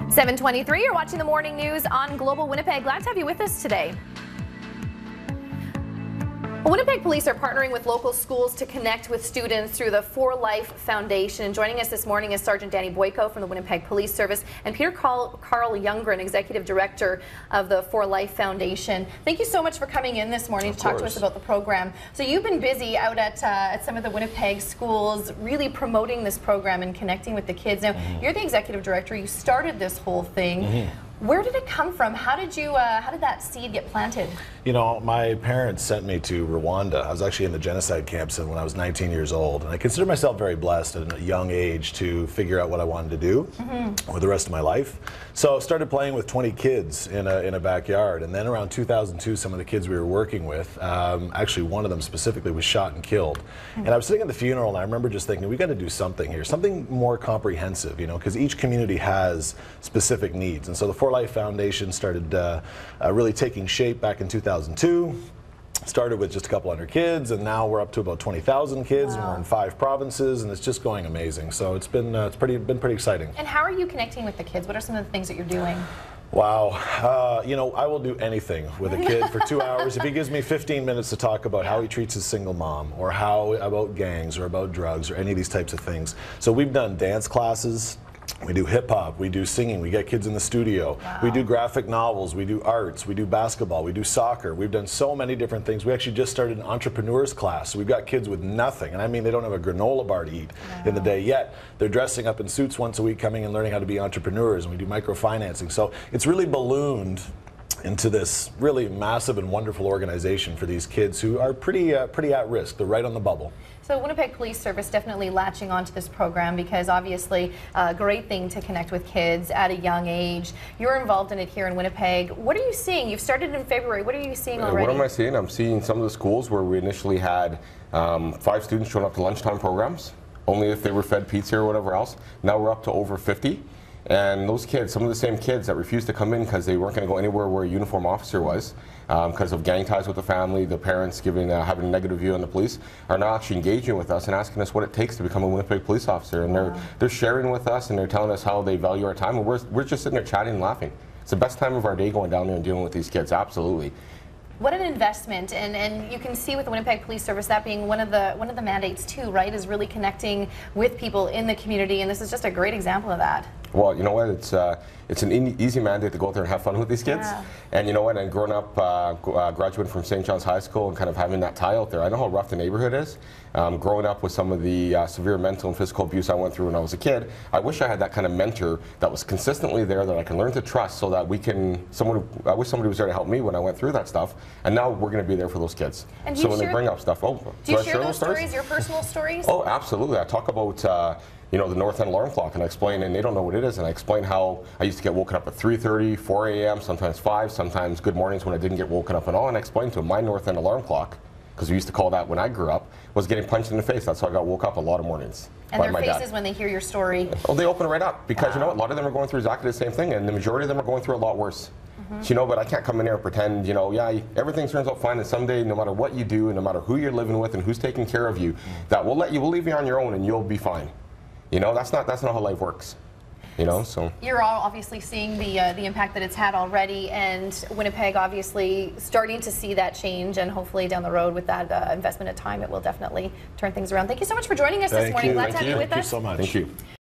7:23, you're watching the morning news on Global Winnipeg. Glad to have you with us today. Winnipeg Police are partnering with local schools to connect with students through the For Life Foundation. And joining us this morning is Sgt.Boyko from the Winnipeg Police Service and Karl Youngren, Executive Director of the For Life Foundation. Thank you so much for coming in this morning to talk to us about the program. So you've been busy out at some of the Winnipeg schools really promoting this program and connecting with the kids. Now, you're the Executive Director. You started this whole thing. Where did it come from? How did that seed get planted? You know, my parents sent me to Rwanda. I was actually in the genocide camps when I was 19 years old. And I consider myself very blessed at a young age to figure out what I wanted to do with the rest of my life. So I started playing with 20 kids in a backyard. And then around 2002, some of the kids we were working with, actually one of them specifically was shot and killed. And I was sitting at the funeral and I remember just thinking, we got to do something here, something more comprehensive, you know, because each community has specific needs. And so the For Life Foundation started really taking shape back in 2002. Started with just a couple hundred kids, and now we're up to about 20,000 kids, and we're in 5 provinces, and it's just going amazing. So it's been been pretty exciting. And how are you connecting with the kids? What are some of the things that you're doing? Wow, you know, I will do anything with a kid for 2 hours. If he gives me 15 minutes to talk about how he treats his single mom, or how about gangs, or about drugs, or any of these types of things. So we've done dance classes. We do hip-hop, we do singing, we get kids in the studio, we do graphic novels, we do arts, we do basketball, we do soccer. We've done so many different things. We actually just started an entrepreneurs class. So we've got kids with nothing, and I mean they don't have a granola bar to eat in the day yet. They're dressing up in suits once a week, coming and learning how to be entrepreneurs, and we do microfinancing. So it's really ballooned into this really massive and wonderful organization for these kids who are pretty at risk. They're right on the bubble. So Winnipeg Police Service definitely latching onto this program because obviously a great thing to connect with kids at a young age. You're involved in it here in Winnipeg. What are you seeing? You've started in February. What are you seeing already? What am I seeing? I'm seeing some of the schools where we initially had 5 students showing up to lunchtime programs, only if they were fed pizza or whatever else. Now we're up to over 50. And those kids, some of the same kids that refused to come in because they weren't going to go anywhere where a uniform officer was, because of gang ties with the family, the parents having a negative view on the police, are now actually engaging with us and asking us what it takes to become a Winnipeg police officer. And they're sharing with us and they're telling us how they value our time, and we're just sitting there chatting and laughing. It's the best time of our day going down there and dealing with these kids, absolutely. What an investment, and you can see with the Winnipeg Police Service that being one of the mandates too, right, is really connecting with people in the community, and this is just a great example of that. Well, you know what, it's an easy mandate to go out there and have fun with these kids. And you know what, and growing up, graduating from St. John's High School and kind of having that tie out there, I know how rough the neighborhood is. Growing up with some of the severe mental and physical abuse I went through when I was a kid, I wish I had that kind of mentor that was consistently there that I can learn to trust so that we can, I wish somebody was there to help me when I went through that stuff, and now we're going to be there for those kids. And do so you when they bring up stuff, do you share those stories, your personal stories? Oh, absolutely. I talk about you know, the North End alarm clock, and I explain, and they don't know what it is, and I explain how I used to get woken up at 3:30, 4 a.m., sometimes 5, sometimes good mornings when I didn't get woken up at all, and I explained to them my North End alarm clock, because we used to call that when I grew up, was getting punched in the face. That's how I got woke up a lot of mornings. And their faces when they hear your story. Oh, they open right up, because you know what, a lot of them are going through exactly the same thing, and the majority of them are going through a lot worse. So, you know, but I can't come in here and pretend, you know, yeah, everything turns out fine, and someday, no matter what you do, and no matter who you're living with and who's taking care of you, that we'll leave you on your own and you'll be fine. You know, that's not how life works. You know, so you're all obviously seeing the impact that it's had already, and Winnipeg obviously starting to see that change, and hopefully down the road with that investment of time, it will definitely turn things around. Thank you so much for joining us this morning. Glad to have you with us. Thank you so much. Thank you.